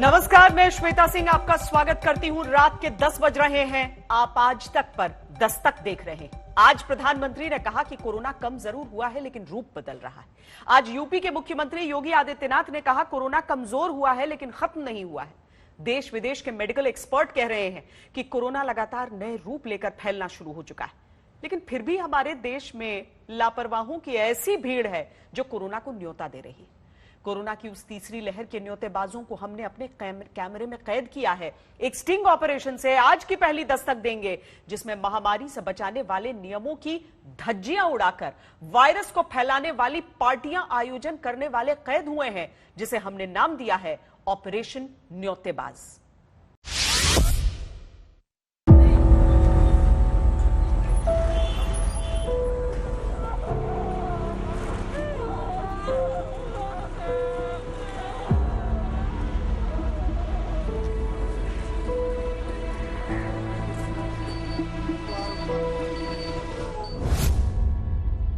नमस्कार, मैं श्वेता सिंह आपका स्वागत करती हूं। रात के 10 बज रहे हैं। आप आज तक पर दस्तक देख रहे हैं। आज प्रधानमंत्री ने कहा कि कोरोना कम जरूर हुआ है लेकिन रूप बदल रहा है। आज यूपी के मुख्यमंत्री योगी आदित्यनाथ ने कहा कोरोना कमजोर हुआ है लेकिन खत्म नहीं हुआ है। देश विदेश के मेडिकल एक्सपर्ट कह रहे हैं कि कोरोना लगातार नए रूप लेकर फैलना शुरू हो चुका है, लेकिन फिर भी हमारे देश में लापरवाहों की ऐसी भीड़ है जो कोरोना को न्योता दे रही है। कोरोना की उस तीसरी लहर के न्योतेबाजों को हमने अपने कैमरे में कैद किया है। एक स्टिंग ऑपरेशन से आज की पहली दस्तक देंगे, जिसमें महामारी से बचाने वाले नियमों की धज्जियां उड़ाकर वायरस को फैलाने वाली पार्टियां आयोजन करने वाले कैद हुए हैं, जिसे हमने नाम दिया है ऑपरेशन न्योतेबाज।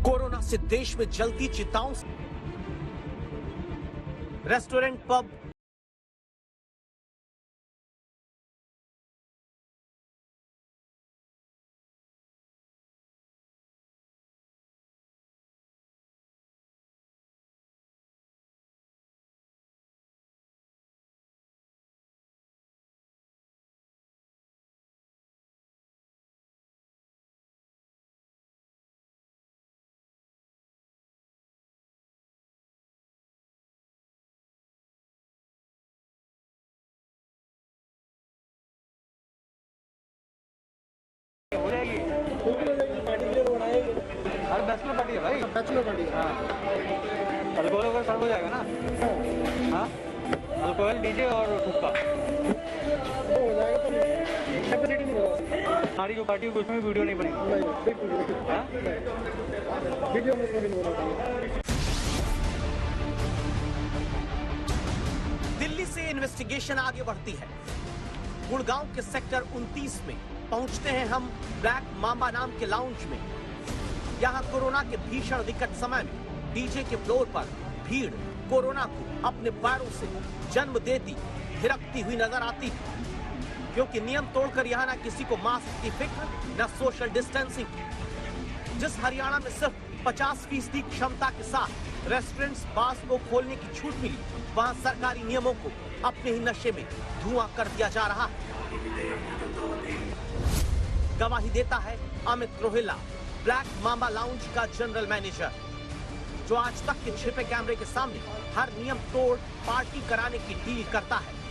कोरोना से देश में जलती चिताओं से रेस्टोरेंट, पब, हो जाएगी। हर बैचलर पार्टी है भाई, बैचलर पार्टी। हाँ, अल्कोहल वगैरह सर्व हो जाएगा ना। हाँ, अल्कोहल, डीजे और हुक्का हो जाएगा, पर कैपेसिटी नहीं होगा। हमारी जो पार्टी है उसमें वीडियो नहीं बनेगी। हाँ, वीडियो में नहीं होगा। दिल्ली से इन्वेस्टिगेशन आगे बढ़ती है। गुड़गांव के सेक्टर 29 में पहुंचते हैं हम ब्लैक मांबा नाम के लाउंज में। यहाँ कोरोना के भीषण विकट समय में डीजे के फ्लोर पर भीड़ कोरोना को अपने पैरों से जन्म देती थिरकती हुई नजर आती है, क्योंकि नियम तोड़कर यहाँ न किसी को मास्क की फिक्र न सोशल डिस्टेंसिंग। जिस हरियाणा में सिर्फ 50% क्षमता के साथ रेस्टोरेंट्स, बार्स को खोलने की छूट मिली, वहाँ सरकारी नियमों को अपने ही नशे में धुआं कर दिया जा रहा है। गवाही देता है Amit Rohila, Black Mamba Lounge का जनरल मैनेजर, जो आज तक के छिपे कैमरे के सामने हर नियम तोड़ पार्टी कराने की डील करता है।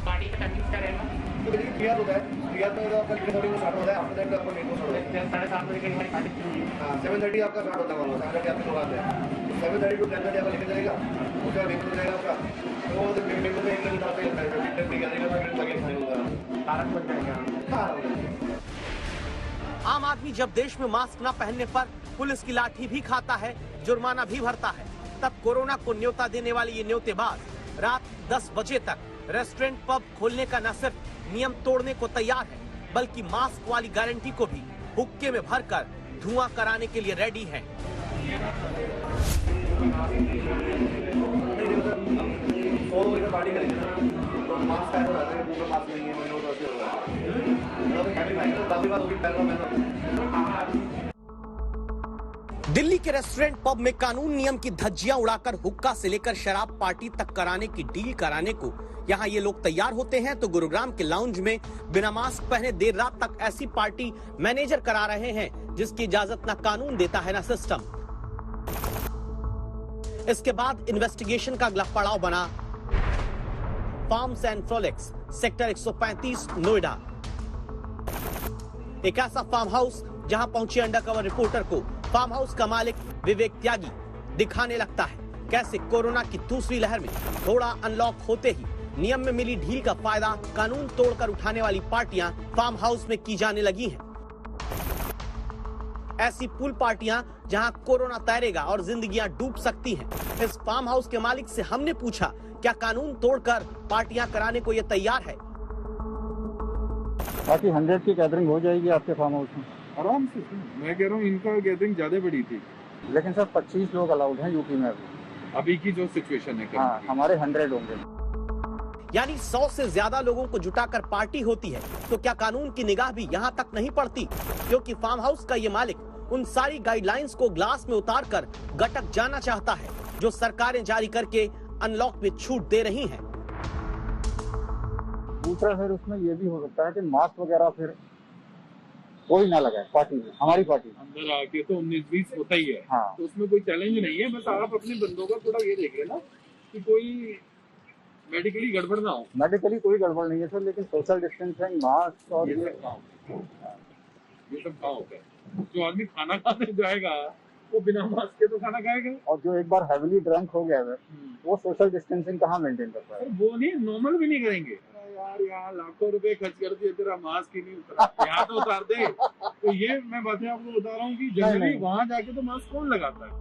पार्टी का टाइमिंग क्या रहेगा? तो देखिए क्लियर होता है, क्लियर में आपका ड्रिंक बॉडी में स्टार्ट होता है, आफ्टर दैट आपका मेन कोर्स होता है। 7:30 बजे के हमारी पार्टी शुरू हुई। हां, 7:30 आपका स्टार्ट होता है, 7:30 आपकी शुरुआत है। 7:30 टू 10:30 आपका लेके जाएगा, उसके बाद ड्रिंक हो जाएगा आपका। तो वो ड्रिंक में 1 घंटा पे लगता है, ड्रिंक पी करेगा, फिर लगे खाने होगा। तारक बन जाएगा। हां, आम आदमी जब देश में मास्क न पहनने पर पुलिस की लाठी भी खाता है, जुर्माना भी भरता है, तब कोरोना को न्योता देने वाले ये न्योतेबाज रात 10 बजे तक रेस्टोरेंट, पब खोलने का न सिर्फ नियम तोड़ने को तैयार है, बल्कि मास्क वाली गारंटी को भी हुक्के में भरकर धुआं कराने के लिए रेडी है। पार्टी करेंगे तो मास्क पहन रहा है, पूरा मास्क नहीं है, मैं नोट वैसे होगा। मतलब हैप्पी भाई तो काफी बात होगी पहन रहा। दिल्ली के रेस्टोरेंट, पब में कानून नियम की धज्जियां उड़ाकर हुक्का से लेकर शराब पार्टी तक कराने की डील कराने को यहाँ ये लोग तैयार होते हैं, तो गुरुग्राम के लाउंज में बिना मास्क पहने देर रात तक ऐसी पार्टी मैनेजर करा रहे हैं जिसकी इजाजत न कानून देता है न सिस्टम। इसके बाद इन्वेस्टिगेशन का अगला पड़ाव बना फार्म्स एंड फ्रोलिक्स, सेक्टर 135, नोएडा। एक ऐसा फार्म हाउस जहां पहुंचे अंडरकवर रिपोर्टर को फार्म हाउस का मालिक विवेक त्यागी दिखाने लगता है कैसे कोरोना की दूसरी लहर में थोड़ा अनलॉक होते ही नियम में मिली ढील का फायदा कानून तोड़कर उठाने वाली पार्टियां फार्म हाउस में की जाने लगी हैं। ऐसी पूल पार्टियां जहां कोरोना तैरेगा और जिंदगियां डूब सकती हैं। इस फार्म हाउस के मालिक से हमने पूछा क्या कानून तोड़कर पार्टियां कराने को ये तैयार है। बाकी 100 की गैदरिंग हो जाएगी आपके फार्म हाउस में आराम से। मैं कह रहा हूँ इनका गैदरिंग ज्यादा बड़ी थी, लेकिन सर 25 लोग अलाउड हैं यूपी में अभी। अभी की जो सिचुएशन है हाँ, हमारे 100 होंगे। यानी 100 से ज्यादा लोगों को जुटाकर पार्टी होती है तो क्या कानून की निगाह भी यहाँ तक नहीं पड़ती? क्योंकि फार्म हाउस का ये मालिक उन सारी गाइडलाइंस को ग्लास में उतारकर गटक जाना चाहता है जो सरकारें जारी करके अनलॉक में छूट दे रही हैं। दूसरा फिर उसमें ये भी हो सकता है कि मास्क वगैरह फिर कोई ना लगाए पार्टी में, हमारी पार्टी में। अंदर आके तो 19-20 होता ही है। हाँ। तो उसमें कोई चैलेंज नहीं है, बस आप अपने बंदों का थोड़ा ये देख लेना कि कोई मेडिकली गड़बड़ ना हो। मेडिकली कोई गड़बड़ नहीं है सर, लेकिन सोशल डिस्टेंसिंग, मास्क और ये सब कहाँ होता है? जो आदमी खाना खाने जाएगा वो बिना मास्क के तो खाना खाएगा। और जो एक बार हैवीली ड्रंक हो गया है वो सोशल डिस्टेंसिंग कहाँ मेंटेन कर पाएगा? वो नहीं, नॉर्मल भी नहीं करेंगे। यार यहाँ लाखों रुपए खर्च कर दिए, तेरा मास्क ही नहीं उतरा, यहाँ तो उतार दे। तो ये मैं बातें आपको बता रहा हूँ कि जनरली वहाँ जाके तो मास्क कौन लगाता है?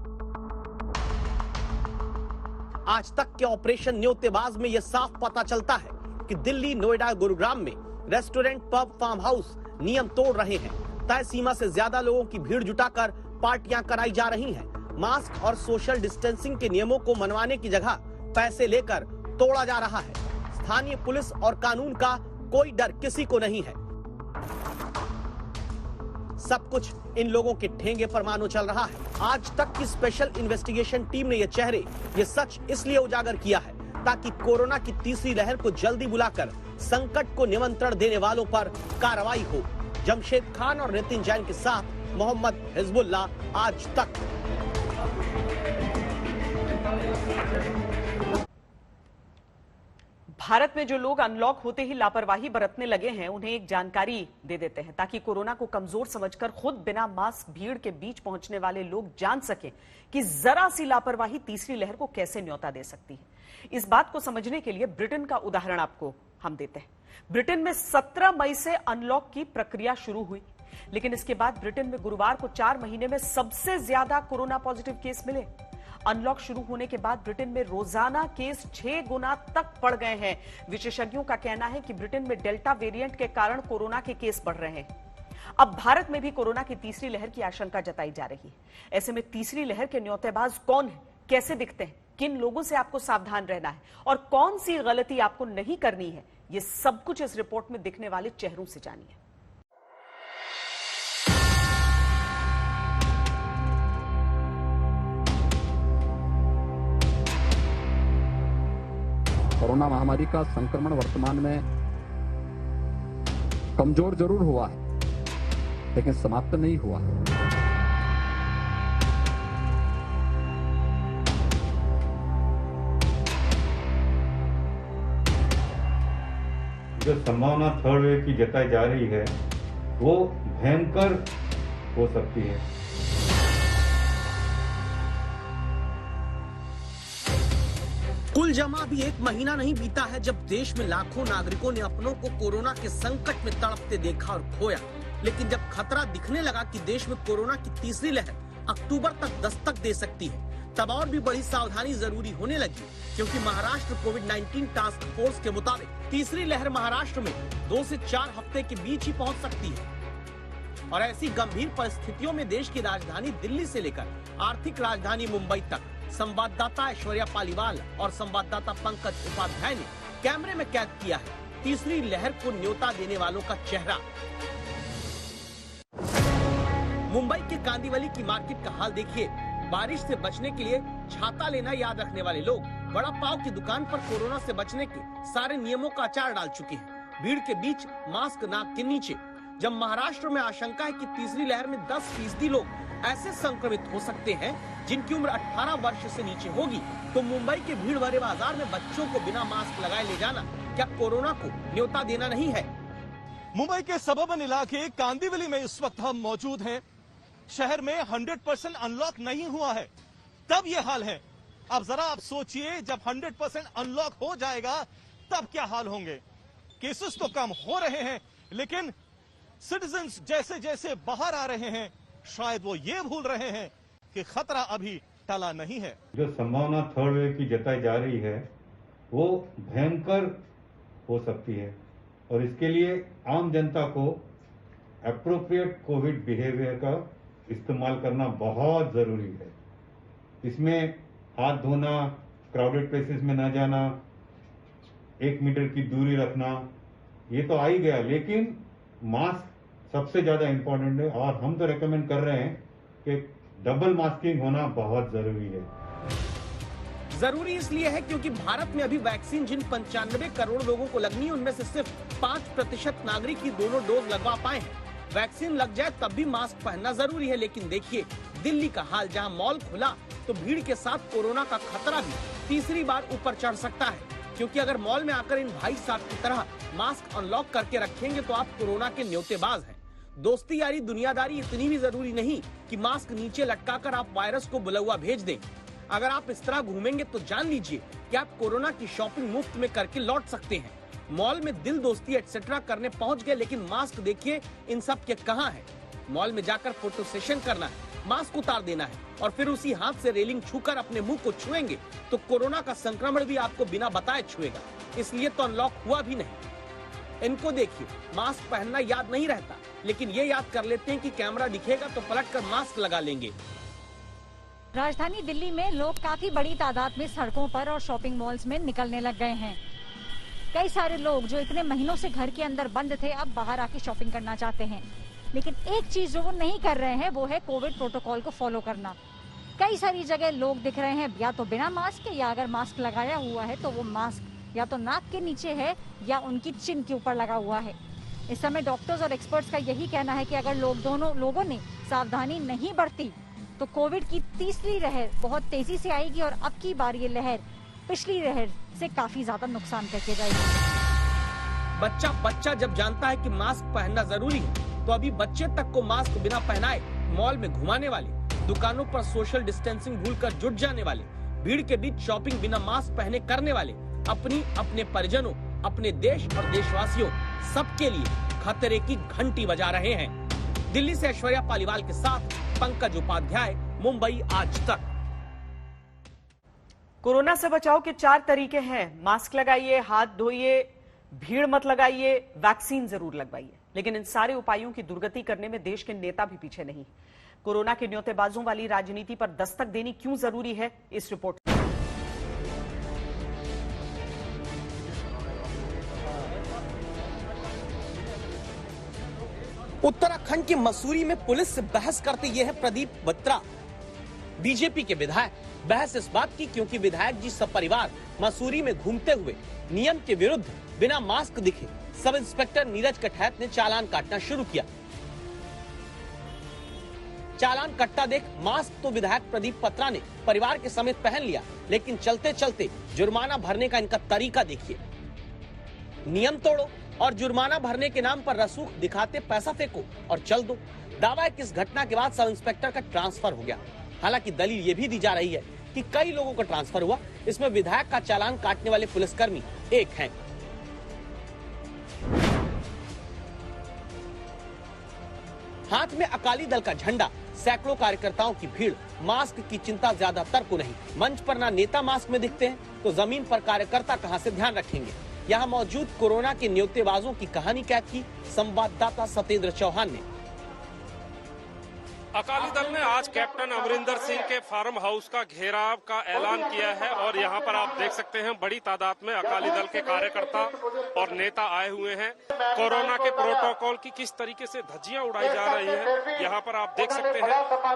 आज तक के ऑपरेशन न्योतेबाज में यह साफ पता चलता है कि दिल्ली, नोएडा, गुरुग्राम में रेस्टोरेंट, पब, फार्म हाउस नियम तोड़ रहे हैं। तय सीमा से ज्यादा लोगों की भीड़ जुटाकर पार्टियां कराई जा रही हैं। मास्क और सोशल डिस्टेंसिंग के नियमों को मनवाने की जगह पैसे लेकर तोड़ा जा रहा है। स्थानीय पुलिस और कानून का कोई डर किसी को नहीं है। सब कुछ इन लोगों के ठेंगे पर मानो चल रहा है। आज तक की स्पेशल इन्वेस्टिगेशन टीम ने ये चेहरे, ये सच इसलिए उजागर किया है ताकि कोरोना की तीसरी लहर को जल्दी बुलाकर संकट को निमंत्रण देने वालों पर कार्रवाई हो। जमशेद खान और नितिन जैन के साथ मोहम्मद हिजबुल्लाह, आज तक। भारत में जो लोग अनलॉक होते ही लापरवाही बरतने लगे हैं, उन्हें एक जानकारी दे देते हैं ताकि कोरोना को कमजोर समझकर खुद बिना मास्क भीड़ के बीच पहुंचने वाले लोग जान सकें कि जरा सी लापरवाही तीसरी लहर को कैसे न्योता दे सकती है। इस बात को समझने के लिए ब्रिटेन का उदाहरण आपको हम देते हैं। ब्रिटेन में 17 मई से अनलॉक की प्रक्रिया शुरू हुई, लेकिन इसके बाद ब्रिटेन में गुरुवार को 4 महीने में सबसे ज्यादा कोरोना पॉजिटिव केस मिले। अनलॉक शुरू होने के बाद ब्रिटेन में रोजाना केस 6 गुना तक बढ़ गए हैं। विशेषज्ञों का कहना है कि ब्रिटेन में डेल्टा वेरिएंट के कारण कोरोना के केस बढ़ रहे हैं। अब भारत में भी कोरोना की तीसरी लहर की आशंका जताई जा रही है। ऐसे में तीसरी लहर के न्योतेबाज कौन है, कैसे दिखते हैं, किन लोगों से आपको सावधान रहना है और कौन सी गलती आपको नहीं करनी है, ये सब कुछ इस रिपोर्ट में दिखने वाले चेहरों से जानिए। कोरोना महामारी का संक्रमण वर्तमान में कमजोर जरूर हुआ है, लेकिन समाप्त नहीं हुआ है। जो संभावना थर्ड वेव की जताई जा रही है वो भयंकर हो सकती है। कुल जमा भी 1 महीना नहीं बीता है जब देश में लाखों नागरिकों ने अपनों को कोरोना के संकट में तड़पते देखा और खोया। लेकिन जब खतरा दिखने लगा कि देश में कोरोना की तीसरी लहर अक्टूबर तक दस्तक दे सकती है, तब और भी बड़ी सावधानी जरूरी होने लगी, क्योंकि महाराष्ट्र कोविड-19 टास्क फोर्स के मुताबिक तीसरी लहर महाराष्ट्र में 2 से 4 हफ्ते के बीच ही पहुंच सकती है। और ऐसी गंभीर परिस्थितियों में देश की राजधानी दिल्ली से लेकर आर्थिक राजधानी मुंबई तक संवाददाता ऐश्वर्या पालीवाल और संवाददाता पंकज उपाध्याय ने कैमरे में कैद किया है तीसरी लहर को न्योता देने वालों का चेहरा। मुंबई के कांदिवली की मार्केट का हाल देखिए। बारिश से बचने के लिए छाता लेना याद रखने वाले लोग बड़ा पाव की दुकान पर कोरोना से बचने के सारे नियमों का अचार डाल चुके हैं। भीड़ के बीच मास्क नाक के नीचे। जब महाराष्ट्र में आशंका है कि तीसरी लहर में 10% लोग ऐसे संक्रमित हो सकते हैं जिनकी उम्र 18 वर्ष से नीचे होगी, तो मुंबई के भीड़ भरे बाजार में बच्चों को बिना मास्क लगाए ले जाना क्या कोरोना को न्योता देना नहीं है? मुंबई के सबर्बन इलाके कांदिवली में इस वक्त हम मौजूद हैं। शहर में 100% अनलॉक नहीं हुआ है, तब ये हाल है। अब जरा आप सोचिए, जब 100% अनलॉक हो जाएगा तब क्या हाल होंगे। केसेस तो कम हो रहे हैं, लेकिन सिटीजन्स जैसे जैसे बाहर आ रहे हैं, शायद वो ये भूल रहे हैं कि खतरा अभी टला नहीं है। जो संभावना थर्ड वेव की जताई जा रही है वो भयंकर हो सकती है, और इसके लिए आम जनता को एप्रोप्रिएट कोविड बिहेवियर का इस्तेमाल करना बहुत जरूरी है। इसमें हाथ धोना, क्राउडेड प्लेसेस में ना जाना, 1 मीटर की दूरी रखना, ये तो आ ही गया, लेकिन मास्क सबसे ज्यादा इंपॉर्टेंट है और हम तो रेकमेंड कर रहे हैं कि डबल मास्किंग होना बहुत जरूरी है। जरूरी इसलिए है क्योंकि भारत में अभी वैक्सीन जिन 95 करोड़ लोगों को लगनी है, उनमें से सिर्फ 5% नागरिक ही दोनों डोज लगवा पाए हैं। वैक्सीन लग जाए तब भी मास्क पहनना जरूरी है, लेकिन देखिए दिल्ली का हाल, जहां मॉल खुला तो भीड़ के साथ कोरोना का खतरा भी तीसरी बार ऊपर चढ़ सकता है, क्योंकि अगर मॉल में आकर इन भाई साहब की तरह मास्क अनलॉक करके रखेंगे तो आप कोरोना के न्योतेबाज हैं। दोस्ती यारी दुनियादारी इतनी भी जरूरी नहीं कि मास्क नीचे लटकाकर आप वायरस को बुलौआ भेज दें। अगर आप इस तरह घूमेंगे तो जान लीजिए कि आप कोरोना की शॉपिंग मुफ्त में करके लौट सकते हैं। मॉल में दिल दोस्ती एक्सेट्रा करने पहुंच गए, लेकिन मास्क देखिए इन सब के कहां है। मॉल में जाकर फोटो सेशन करना है, मास्क उतार देना है और फिर उसी हाथ से रेलिंग छूकर अपने मुंह को छुएंगे तो कोरोना का संक्रमण भी आपको बिना बताए छुएगा। इसलिए तो अनलॉक हुआ भी नहीं। इनको देखिए, मास्क पहनना याद नहीं रहता, लेकिन ये याद कर लेते हैं कि कैमरा दिखेगा तो पलटकर मास्क लगा लेंगे। राजधानी दिल्ली में लोग काफी बड़ी तादाद में सड़कों पर और शॉपिंग मॉल्स में निकलने लग गए हैं। कई सारे लोग जो इतने महीनों से घर के अंदर बंद थे, अब बाहर आके शॉपिंग करना चाहते हैं। लेकिन एक चीज जो वो नहीं कर रहे हैं वो है कोविड प्रोटोकॉल को फॉलो करना। कई सारी जगह लोग दिख रहे हैं या तो बिना मास्क के, या अगर मास्क लगाया हुआ है तो वो मास्क या तो नाक के नीचे है या उनकी चिन के ऊपर लगा हुआ है। इस समय डॉक्टर्स और एक्सपर्ट्स का यही कहना है कि अगर दोनों लोगों ने सावधानी नहीं बरती तो कोविड की तीसरी लहर बहुत तेजी से आएगी और अब की बार ये लहर पिछली लहर से काफी ज्यादा नुकसान करके जाएगी। बच्चा जब जानता है कि मास्क पहनना जरूरी है तो अभी बच्चे तक को मास्क बिना पहनाए मॉल में घुमाने वाले, दुकानों पर सोशल डिस्टेंसिंग भूलकर जुट जाने वाले, भीड़ के बीच शॉपिंग बिना मास्क पहने करने वाले, अपने परिजनों, अपने देश और देशवासियों सबके लिए खतरे की घंटी बजा रहे हैं। दिल्ली से ऐश्वर्या पालीवाल के साथ पंकज उपाध्याय, मुंबई आज तक। कोरोना से बचाव के 4 तरीके हैं। मास्क लगाइए, हाथ धोइए, भीड़ मत लगाइए, वैक्सीन जरूर लगवाइए। लेकिन इन सारे उपायों की दुर्गति करने में देश के नेता भी पीछे नहीं। कोरोना के न्योतेबाजों वाली राजनीति पर दस्तक देनी क्यों जरूरी है, इस रिपोर्ट में। उत्तराखंड के मसूरी में पुलिस से बहस करते ये है प्रदीप बत्रा, बीजेपी के विधायक। बहस इस बात की क्योंकि विधायक जी सपरिवार मसूरी में घूमते हुए नियम के विरुद्ध बिना मास्क दिखे सब इंस्पेक्टर नीरज कठैत ने चालान काटना शुरू किया। चालान कटता देख मास्क तो विधायक प्रदीप बत्रा ने परिवार के समेत पहन लिया, लेकिन चलते चलते जुर्माना भरने का इनका तरीका देखिए। नियम तोड़ो और जुर्माना भरने के नाम पर रसूख दिखाते पैसा फेंको और चल दो। दावा है कि इस घटना के बाद सब इंस्पेक्टर का ट्रांसफर हो गया। हालांकि दलील ये भी दी जा रही है कि कई लोगों का ट्रांसफर हुआ, इसमें विधायक का चालान काटने वाले पुलिसकर्मी एक हैं। हाथ में अकाली दल का झंडा, सैकड़ों कार्यकर्ताओं की भीड़, मास्क की चिंता ज्यादातर को नहीं। मंच पर ना नेता मास्क में दिखते हैं तो जमीन पर कार्यकर्ता कहां से ध्यान रखेंगे। यहाँ मौजूद कोरोना के न्योतेबाजों की कहानी कैद की संवाददाता सतेंद्र चौहान ने। अकाली दल ने आज कैप्टन अमरिंदर सिंह के फार्म हाउस का घेराव का ऐलान किया है और यहाँ पर आप देख सकते हैं बड़ी तादाद में अकाली दल के कार्यकर्ता और नेता आए हुए हैं। कोरोना के प्रोटोकॉल की किस तरीके से धज्जियां उड़ाई जा रही हैं, यहाँ पर आप देख सकते हैं।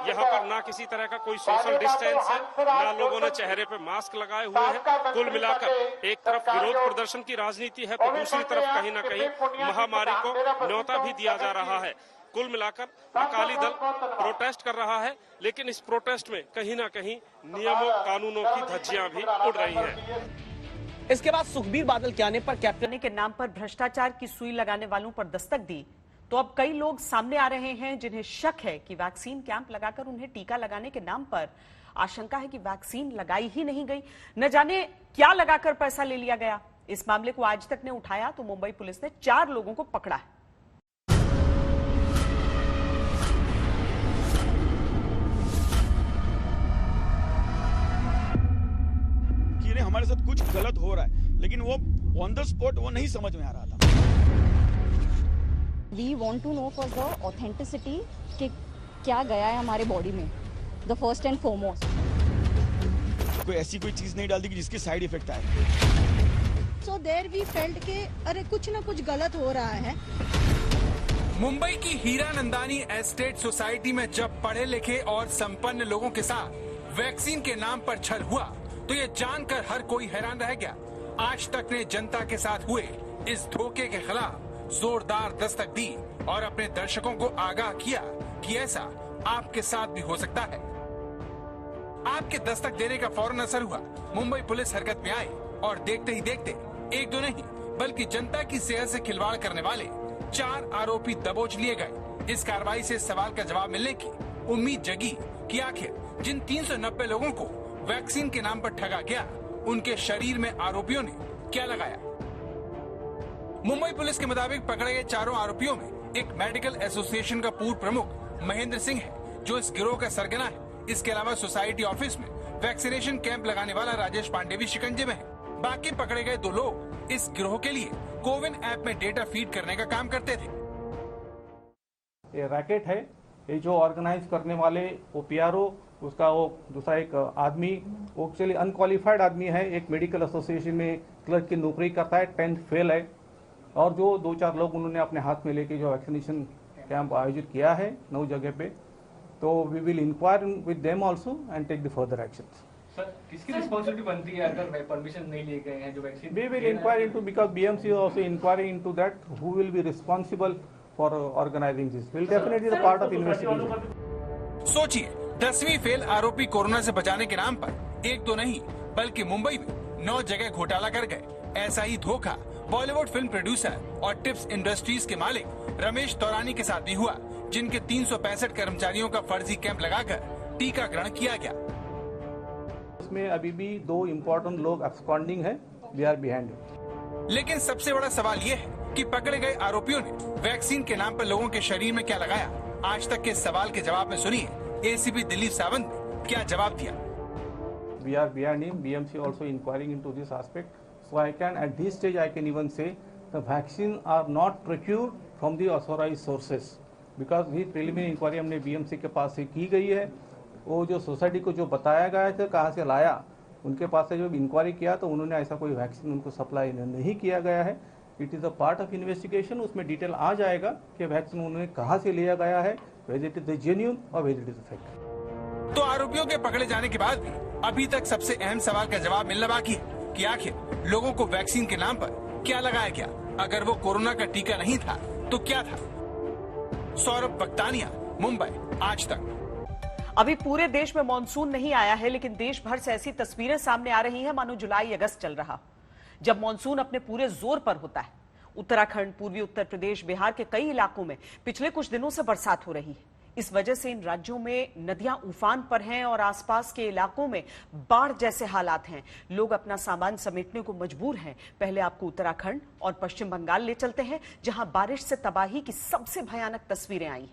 यहाँ पर ना किसी तरह का कोई सोशल डिस्टेंस है, ना लोगों ने चेहरे पे मास्क लगाए हुए हैं। कुल मिलाकर एक तरफ विरोध प्रदर्शन की राजनीति है तो दूसरी तरफ कहीं न कहीं महामारी को न्योता भी दिया जा रहा है। कुल मिलाकर अकाली दल प्रोटेस्ट कर रहा है, लेकिन इस प्रोटेस्ट में कहीं ना कहीं नियमों कानूनों की धज्जियां भी उड़ रही हैं। इसके बाद सुखबीर बादल के आने पर कैप्टन के नाम पर भ्रष्टाचार की सुई लगाने वालों पर दस्तक दी तो अब कई लोग सामने आ रहे हैं जिन्हें शक है कि वैक्सीन कैंप लगाकर उन्हें टीका लगाने के नाम पर आशंका है कि वैक्सीन लगाई ही नहीं गई, न जाने क्या लगाकर पैसा ले लिया गया। इस मामले को आज तक ने उठाया तो मुंबई पुलिस ने 4 लोगों को पकड़ा है। हमारे साथ कुछ गलत हो रहा है, लेकिन वो ऑन द स्पॉट वो नहीं समझ में आ रहा था। We want to know for the authenticity कि क्या गया है हमारे बॉडी में, द फर्स्ट एंड फॉरमोस्ट। कोई ऐसी कोई चीज नहीं डाल दी कि जिसके साइड इफेक्ट आए। So there we felt के अरे कुछ ना कुछ गलत हो रहा है। मुंबई की हीरानंदानी एस्टेट सोसाइटी में जब पढ़े लिखे और संपन्न लोगों के साथ वैक्सीन के नाम पर छल हुआ तो ये जानकर हर कोई हैरान रह गया। आज तक ने जनता के साथ हुए इस धोखे के खिलाफ जोरदार दस्तक दी और अपने दर्शकों को आगाह किया कि ऐसा आपके साथ भी हो सकता है। आपके दस्तक देने का फौरन असर हुआ। मुंबई पुलिस हरकत में आई और देखते ही देखते एक दो नहीं बल्कि जनता की सेहत से खिलवाड़ करने वाले 4 आरोपी दबोच लिए गए। इस कार्रवाई से सवाल का जवाब मिलने की उम्मीद जगी कि आखिर जिन 390 लोगों को वैक्सीन के नाम पर ठगा गया उनके शरीर में आरोपियों ने क्या लगाया। मुंबई पुलिस के मुताबिक पकड़े गए चारों आरोपियों में एक मेडिकल एसोसिएशन का पूर्व प्रमुख महेंद्र सिंह है जो इस गिरोह का सरगना है। इसके अलावा सोसाइटी ऑफिस में वैक्सीनेशन कैंप लगाने वाला राजेश पांडे भी शिकंजे में है। बाकी पकड़े गए 2 लोग इस गिरोह के लिए कोविन ऐप में डेटा फीड करने का काम करते थे। ये रैकेट है, ये जो ऑर्गेनाइज करने वाले वो पीआरओ, उसका वो दूसरा एक आदमी वो एक्चुअली अनक्वालिफाइड आदमी है, एक मेडिकल एसोसिएशन में क्लर्क की नौकरी करता है, 10th फेल है। और जो 2-4 लोग उन्होंने अपने हाथ में लेके जो वैक्सीनेशन कैंप आयोजित किया है 9 जगह पे, तो we will inquire with them also and take the further actions. Sir किसकी रिस्पांसिबिलिटी बनती है अगर परमिशन नहीं लिए गए हैं जो vaccine? We will inquire into because BMC is also inquiring into that who will be responsible for organizing this. Will definitely the part of investigation. सोचिए 10वीं फेल आरोपी कोरोना से बचाने के नाम पर एक तो नहीं बल्कि मुंबई में 9 जगह घोटाला कर गए। ऐसा ही धोखा बॉलीवुड फिल्म प्रोड्यूसर और टिप्स इंडस्ट्रीज के मालिक रमेश तौरानी के साथ भी हुआ, जिनके 365 कर्मचारियों का फर्जी कैंप लगाकर टीकाकरण किया गया। इसमें अभी भी 2 इम्पोर्टेंट लोग एब्सकॉन्डिंग है, वी आर बिहाइंड इट। लेकिन सबसे बड़ा सवाल ये है कि पकड़े गए आरोपियों ने वैक्सीन के नाम पर लोगों के शरीर में क्या लगाया। आज तक के सवाल के जवाब में सुनिए एसीपी दिलीप सावंत ने क्या जवाब दिया। We are behind him. BMC also inquiring into this aspect. So I can, at this stage, I can even say the vaccine are not procured from the authorized sources because the preliminary inquiry हमने BMC के पास से की गई है। वो जो society को जो बताया गया था कहाँ से लाया, उनके पास से जो इंक्वायरी किया तो उन्होंने ऐसा कोई वैक्सीन उनको सप्लाई नहीं किया गया है। It is a part of investigation, उसमें डिटेल आ जाएगा कि वैक्सीन उन्होंने कहाँ से लिया गया है, वेदर इट इज जेन्युइन और वेदर इट इज फेक। तो आरोपियों के पकड़े जाने के बाद भी अभी तक सबसे अहम सवाल का जवाब मिलना बाकी है कि आखिर लोगों को वैक्सीन के नाम पर क्या लगाया गया। अगर वो कोरोना का टीका नहीं था तो क्या था। सौरभ बख्तानिया, मुंबई, आज तक। अभी पूरे देश में मॉनसून नहीं आया है, लेकिन देश भर से ऐसी तस्वीरें सामने आ रही हैं मानो जुलाई अगस्त चल रहा, जब मॉनसून अपने पूरे जोर पर होता है। उत्तराखंड, पूर्वी उत्तर प्रदेश, बिहार के कई इलाकों में पिछले कुछ दिनों से बरसात हो रही है। इस वजह से इन राज्यों में नदियां उफान पर हैं और आसपास के इलाकों में बाढ़ जैसे हालात हैं। लोग अपना सामान समेटने को मजबूर हैं। पहले आपको उत्तराखंड और पश्चिम बंगाल ले चलते हैं, जहां बारिश से तबाही की सबसे भयानक तस्वीरें आई।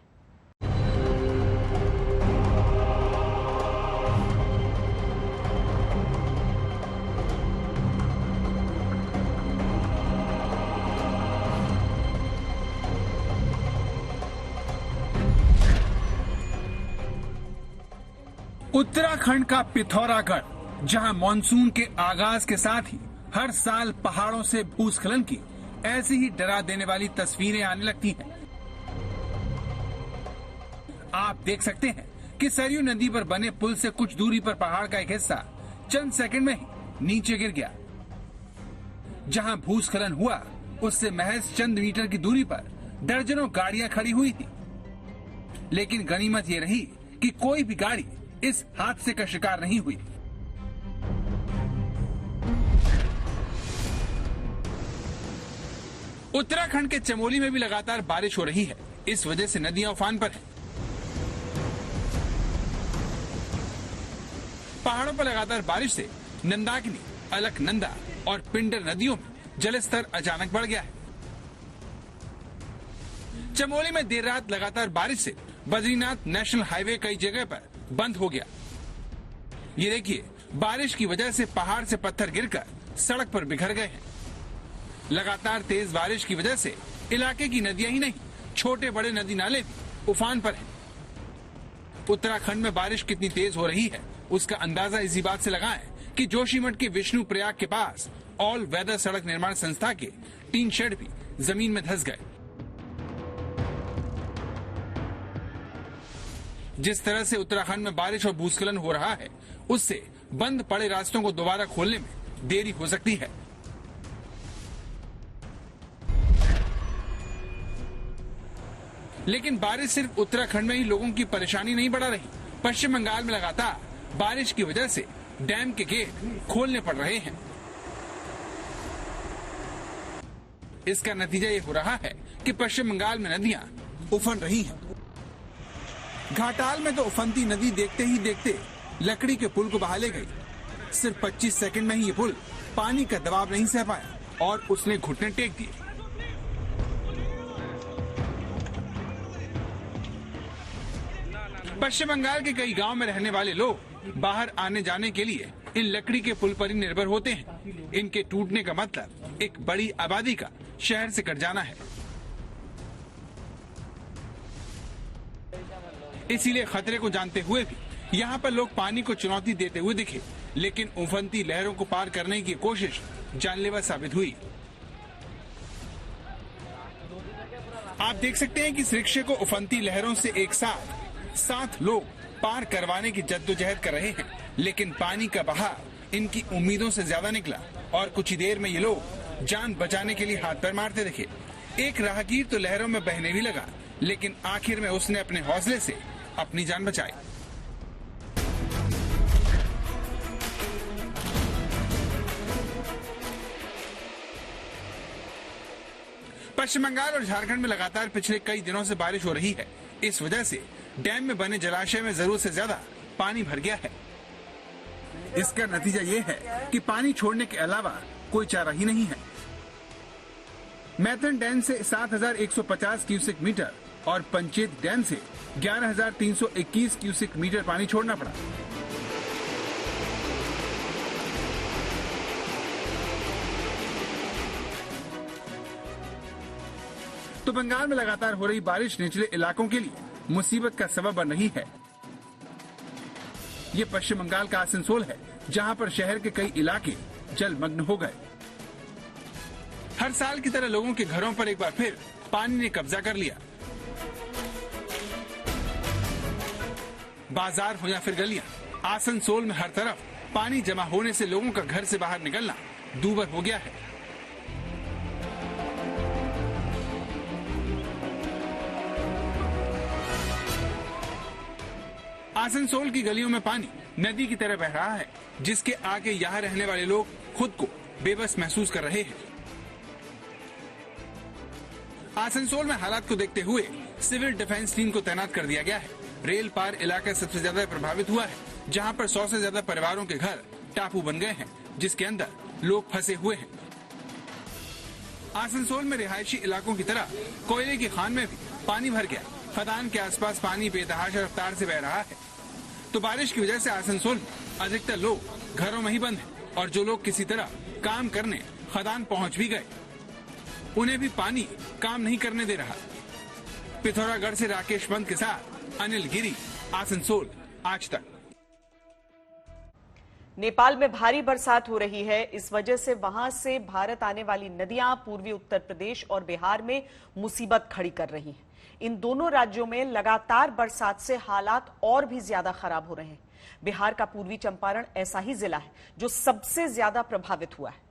उत्तराखंड का पिथौरागढ़, जहां मॉनसून के आगाज के साथ ही हर साल पहाड़ों से भूस्खलन की ऐसी ही डरा देने वाली तस्वीरें आने लगती हैं। आप देख सकते हैं कि सरयू नदी पर बने पुल से कुछ दूरी पर पहाड़ का एक हिस्सा चंद सेकंड में ही नीचे गिर गया। जहां भूस्खलन हुआ उससे महज चंद मीटर की दूरी पर दर्जनों गाड़ियां खड़ी हुई थी, लेकिन गनीमत ये रही कि कोई भी गाड़ी इस हादसे का शिकार नहीं हुई। उत्तराखंड के चमोली में भी लगातार बारिश हो रही है। इस वजह से नदियां उफान पर हैं। पहाड़ों पर लगातार बारिश से नंदाकिनी, अलकनंदा और पिंडर नदियों में जलस्तर अचानक बढ़ गया है। चमोली में देर रात लगातार बारिश से बद्रीनाथ नेशनल हाईवे कई जगह पर बंद हो गया। ये देखिए, बारिश की वजह से पहाड़ से पत्थर गिरकर सड़क पर बिखर गए हैं। लगातार तेज बारिश की वजह से इलाके की नदियां ही नहीं, छोटे बड़े नदी नाले भी उफान पर हैं। उत्तराखंड में बारिश कितनी तेज हो रही है उसका अंदाजा इसी बात से लगाएं कि जोशीमठ के विष्णु प्रयाग के पास ऑल वेदर सड़क निर्माण संस्था के टीन शेड भी जमीन में धंस गए। जिस तरह से उत्तराखंड में बारिश और भूस्खलन हो रहा है, उससे बंद पड़े रास्तों को दोबारा खोलने में देरी हो सकती है। लेकिन बारिश सिर्फ उत्तराखंड में ही लोगों की परेशानी नहीं बढ़ा रही। पश्चिम बंगाल में लगातार बारिश की वजह से डैम के गेट खोलने पड़ रहे हैं। इसका नतीजा ये हो रहा है कि पश्चिम बंगाल में नदियां उफन रही हैं। घाटाल में तो उफनती नदी देखते ही देखते लकड़ी के पुल को बहा ले गई। सिर्फ 25 सेकंड में ही ये पुल पानी का दबाव नहीं सह पाया और उसने घुटने टेक दिए। पश्चिम बंगाल के कई गांव में रहने वाले लोग बाहर आने जाने के लिए इन लकड़ी के पुल पर ही निर्भर होते हैं। इनके टूटने का मतलब एक बड़ी आबादी का शहर से कट जाना है। इसीलिए खतरे को जानते हुए भी यहाँ पर लोग पानी को चुनौती देते हुए दिखे, लेकिन उफनती लहरों को पार करने की कोशिश जानलेवा साबित हुई। आप देख सकते हैं कि इस रिक्शे को उफनती लहरों से एक साथ 7 लोग पार करवाने की जद्दोजहद कर रहे हैं, लेकिन पानी का बहाव इनकी उम्मीदों से ज्यादा निकला और कुछ ही देर में ये लोग जान बचाने के लिए हाथ पैर मारते दिखे। एक राहगीर तो लहरों में बहने भी लगा, लेकिन आखिर में उसने अपने हौसले से अपनी जान बचाई। पश्चिम बंगाल और झारखंड में लगातार पिछले कई दिनों से बारिश हो रही है। इस वजह से डैम में बने जलाशय में जरूरत से ज्यादा पानी भर गया है। इसका नतीजा ये है कि पानी छोड़ने के अलावा कोई चारा ही नहीं है। मैथन डैम से 7,150 क्यूसेक मीटर और पंचेत डैम से 11,321 क्यूसेक मीटर पानी छोड़ना पड़ा। तो बंगाल में लगातार हो रही बारिश निचले इलाकों के लिए मुसीबत का सबब बन रही है। ये पश्चिम बंगाल का आसनसोल है, जहां पर शहर के कई इलाके जलमग्न हो गए। हर साल की तरह लोगों के घरों पर एक बार फिर पानी ने कब्जा कर लिया। बाजार हो या फिर गलियां, आसनसोल में हर तरफ पानी जमा होने से लोगों का घर से बाहर निकलना दूभर हो गया है। आसनसोल की गलियों में पानी नदी की तरह बह रहा है, जिसके आगे यहाँ रहने वाले लोग खुद को बेबस महसूस कर रहे हैं। आसनसोल में हालात को देखते हुए सिविल डिफेंस टीम को तैनात कर दिया गया है। रेल पार इलाका सबसे ज्यादा प्रभावित हुआ है, जहाँ पर 100 से ज्यादा परिवारों के घर टापू बन गए हैं, जिसके अंदर लोग फंसे हुए हैं। आसनसोल में रिहायशी इलाकों की तरह कोयले की खान में भी पानी भर गया। खदान के आसपास पानी बेतहाशा रफ्तार से बह रहा है। तो बारिश की वजह से आसनसोल में अधिकतर लोग घरों में ही बंद हैं और जो लोग किसी तरह काम करने खदान पहुंच भी गए, उन्हें भी पानी काम नहीं करने दे रहा। पिथौरागढ़ से राकेश पंत के साथ अनिल गिरी, आसनसोल, आज तक। नेपाल में भारी बरसात हो रही है। इस वजह से वहां से भारत आने वाली नदियां पूर्वी उत्तर प्रदेश और बिहार में मुसीबत खड़ी कर रही हैं। इन दोनों राज्यों में लगातार बरसात से हालात और भी ज्यादा खराब हो रहे हैं। बिहार का पूर्वी चंपारण ऐसा ही जिला है जो सबसे ज्यादा प्रभावित हुआ है।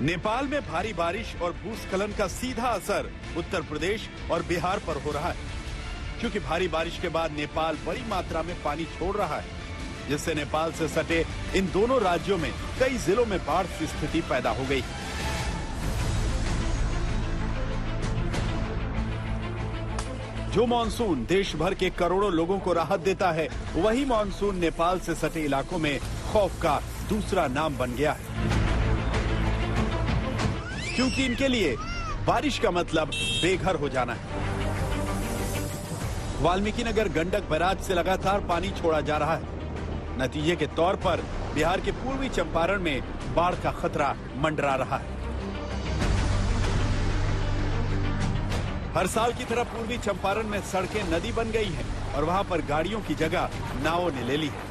नेपाल में भारी बारिश और भूस्खलन का सीधा असर उत्तर प्रदेश और बिहार पर हो रहा है, क्योंकि भारी बारिश के बाद नेपाल बड़ी मात्रा में पानी छोड़ रहा है, जिससे नेपाल से सटे इन दोनों राज्यों में कई जिलों में बाढ़ की स्थिति पैदा हो गई। जो मानसून देश भर के करोड़ों लोगों को राहत देता है, वही मानसून नेपाल से सटे इलाकों में खौफ का दूसरा नाम बन गया है, क्योंकि इनके लिए बारिश का मतलब बेघर हो जाना है। वाल्मीकि नगर गंडक बैराज से लगातार पानी छोड़ा जा रहा है। नतीजे के तौर पर बिहार के पूर्वी चंपारण में बाढ़ का खतरा मंडरा रहा है। हर साल की तरह पूर्वी चंपारण में सड़कें नदी बन गई हैं और वहां पर गाड़ियों की जगह नावों ने ले ली है।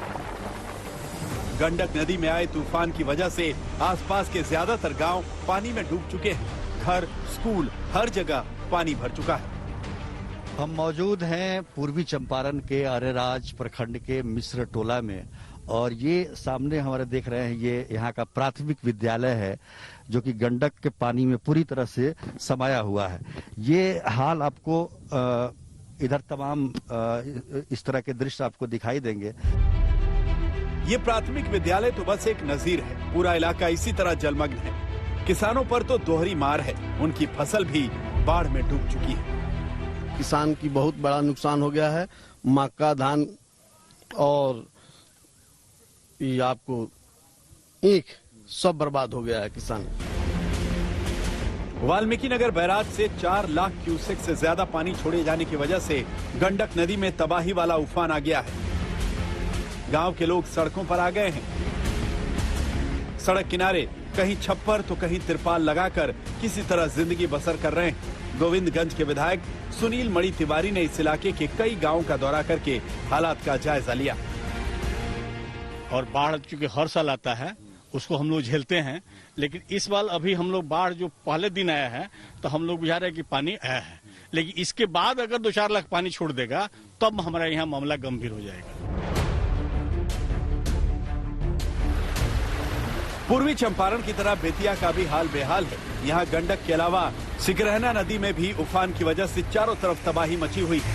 गंडक नदी में आए तूफान की वजह से आसपास के ज्यादातर गांव पानी में डूब चुके हैं। घर, स्कूल, हर जगह पानी भर चुका है। हम मौजूद हैं पूर्वी चंपारण के अरेराज प्रखंड के मिश्र टोला में और ये सामने हमारे देख रहे हैं, ये यहाँ का प्राथमिक विद्यालय है जो कि गंडक के पानी में पूरी तरह से समाया हुआ है। ये हाल आपको इधर तमाम इस तरह के दृश्य आपको दिखाई देंगे। ये प्राथमिक विद्यालय तो बस एक नजीर है, पूरा इलाका इसी तरह जलमग्न है। किसानों पर तो दोहरी मार है, उनकी फसल भी बाढ़ में डूब चुकी है। किसान की बहुत बड़ा नुकसान हो गया है। मक्का, धान और ये आपको ईख सब बर्बाद हो गया है किसान। वाल्मीकि नगर बैराज से 4 लाख क्यूसेक से ज्यादा पानी छोड़े जाने की वजह से गंडक नदी में तबाही वाला उफान आ गया है। गांव के लोग सड़कों पर आ गए हैं। सड़क किनारे कहीं छप्पर तो कहीं तिरपाल लगाकर किसी तरह जिंदगी बसर कर रहे हैं। गोविंदगंज के विधायक सुनील मणि तिवारी ने इस इलाके के कई गांवों का दौरा करके हालात का जायजा लिया। और बाढ़ चूंकि हर साल आता है उसको हम लोग झेलते हैं, लेकिन इस बार अभी हम लोग बाढ़ जो पहले दिन आया है तो हम लोग बुझा रहे हैं कि पानी आया है, लेकिन इसके बाद अगर 2-4 लाख पानी छोड़ देगा तब हमारा यहाँ मामला गंभीर हो जाएगा। पूर्वी चंपारण की तरह बेतिया का भी हाल बेहाल है। यहाँ गंडक के अलावा सिकरहना नदी में भी उफान की वजह से चारों तरफ तबाही मची हुई है।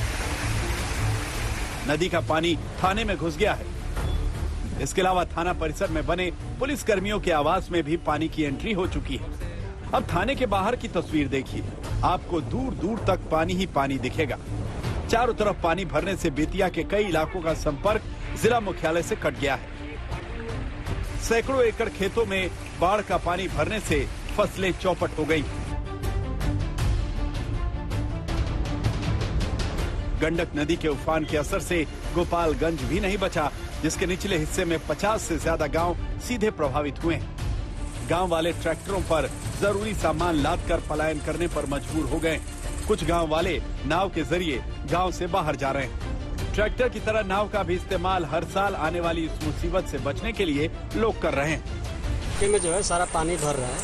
नदी का पानी थाने में घुस गया है। इसके अलावा थाना परिसर में बने पुलिस कर्मियों के आवास में भी पानी की एंट्री हो चुकी है। अब थाने के बाहर की तस्वीर देखिए, आपको दूर दूर तक पानी ही पानी दिखेगा। चारों तरफ पानी भरने से बेतिया के कई इलाकों का संपर्क जिला मुख्यालय से कट गया है। सैकड़ों एकड़ खेतों में बाढ़ का पानी भरने से फसलें चौपट हो गई। गंडक नदी के उफान के असर से गोपालगंज भी नहीं बचा, जिसके निचले हिस्से में 50 से ज्यादा गांव सीधे प्रभावित हुए हैं। गांव वाले ट्रैक्टरों पर जरूरी सामान लादकर पलायन करने पर मजबूर हो गए। कुछ गांव वाले नाव के जरिए गांव से बाहर जा रहे हैं। ट्रैक्टर की तरह नाव का भी इस्तेमाल हर साल आने वाली इस मुसीबत से बचने के लिए लोग कर रहे हैं। में जो है सारा पानी भर रहा है,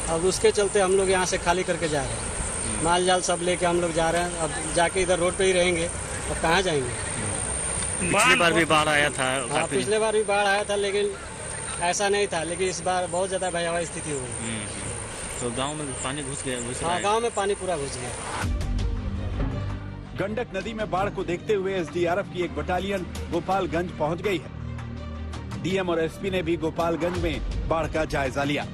अब उसके चलते हम लोग यहाँ से खाली करके जा रहे हैं। माल जाल सब लेके हम लोग जा रहे हैं। अब जाके इधर रोड पे ही रहेंगे, अब कहाँ जाएंगे। पिछली बार भी बाढ़ आया था। हाँ, पिछले बार भी बाढ़ आया था, लेकिन ऐसा नहीं था। लेकिन इस बार बहुत ज्यादा भयावह स्थिति हो गई। तो गांव में पानी घुस गया। हाँ, गांव में पानी पूरा घुस गया। गंडक नदी में बाढ़ को देखते हुए एसडीआरएफ की एक बटालियन गोपालगंज पहुंच गई है। डीएम और एसपी ने भी गोपालगंज में बाढ़ का जायजा लिया।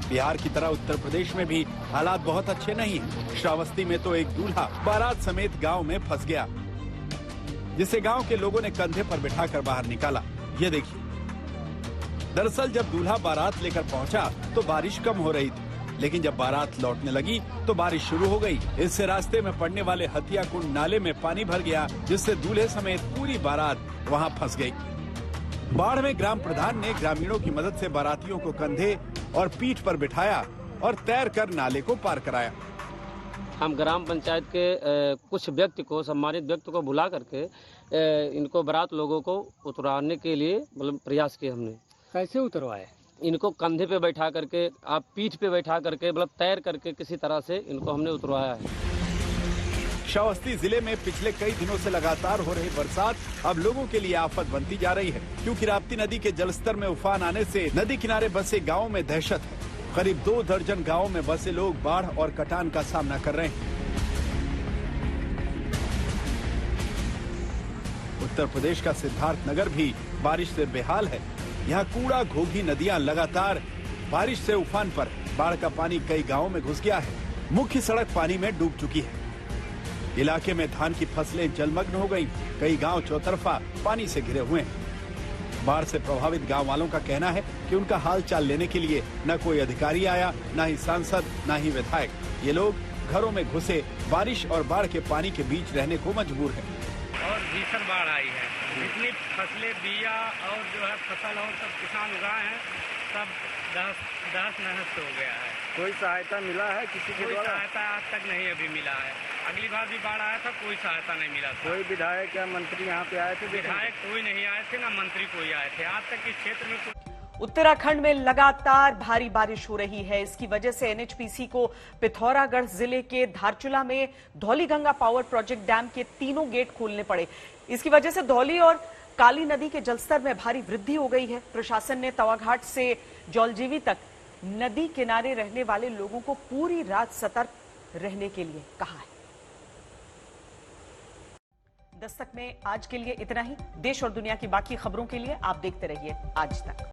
बिहार की तरह उत्तर प्रदेश में भी हालात बहुत अच्छे नहीं हैं। श्रावस्ती में तो एक दूल्हा बारात समेत गांव में फंस गया, जिसे गांव के लोगों ने कंधे पर बिठाकर बाहर निकाला। ये देखिए, दरअसल जब दूल्हा बारात लेकर पहुंचा तो बारिश कम हो रही थी, लेकिन जब बारात लौटने लगी तो बारिश शुरू हो गई। इससे रास्ते में पड़ने वाले हथिया कुंड नाले में पानी भर गया, जिससे दूल्हे समेत पूरी बारात वहां फंस गई। बाढ़ में ग्राम प्रधान ने ग्रामीणों की मदद से बारातियों को कंधे और पीठ पर बिठाया और तैर कर नाले को पार कराया। हम ग्राम पंचायत के कुछ व्यक्ति को, सम्मानित व्यक्ति को बुला करके इनको बारात लोगों को उतरवाने के लिए मतलब प्रयास किए हमने। कैसे उतरवाए? इनको कंधे पे बैठा करके, आप पीठ पे बैठा करके, मतलब तैर करके किसी तरह से इनको हमने उतरवाया है। श्रावस्ती जिले में पिछले कई दिनों से लगातार हो रही बरसात अब लोगों के लिए आफत बनती जा रही है, क्योंकि राप्ती नदी के जलस्तर में उफान आने से नदी किनारे बसे गांवों में दहशत है। करीब 2 दर्जन गांवों में बसे लोग बाढ़ और कटान का सामना कर रहे हैं। उत्तर प्रदेश का सिद्धार्थनगर भी बारिश से बेहाल है। यहाँ कूड़ा घोघी नदियां लगातार बारिश से उफान पर। बाढ़ का पानी कई गांवों में घुस गया है। मुख्य सड़क पानी में डूब चुकी है। इलाके में धान की फसलें जलमग्न हो गईं। कई गांव चौतरफा पानी से घिरे हुए हैं। बाढ़ से प्रभावित गांव वालों का कहना है कि उनका हाल चाल लेने के लिए न कोई अधिकारी आया, न ही सांसद, न ही विधायक। ये लोग घरों में घुसे बारिश और बाढ़ के पानी के बीच रहने को मजबूर हैं। और भीषण बाढ़ आई है। जितनी फसलें, बिया और जो है फसल और सब किसान उगाए हैं, सब दहस नहस हो गया है। कोई सहायता मिला है किसी के कोई द्वारा? सहायता आज तक नहीं अभी मिला है। अगली बार भी बाढ़ आया था, कोई सहायता नहीं मिला था। कोई विधायक या मंत्री यहाँ पे आए थे? विधायक कोई नहीं आए थे, ना मंत्री कोई आए थे। आज तक इस क्षेत्र में उत्तराखंड में लगातार भारी बारिश हो रही है। इसकी वजह से एनएचपीसी को पिथौरागढ़ जिले के धारचूला में धौलीगंगा पावर प्रोजेक्ट डैम के तीनों गेट खोलने पड़े। इसकी वजह से धौली और काली नदी के जलस्तर में भारी वृद्धि हो गई है। प्रशासन ने तवाघाट से जौलजीवी तक नदी किनारे रहने वाले लोगों को पूरी रात सतर्क रहने के लिए कहा है। दस्तक में आज के लिए इतना ही। देश और दुनिया की बाकी खबरों के लिए आप देखते रहिए आज तक।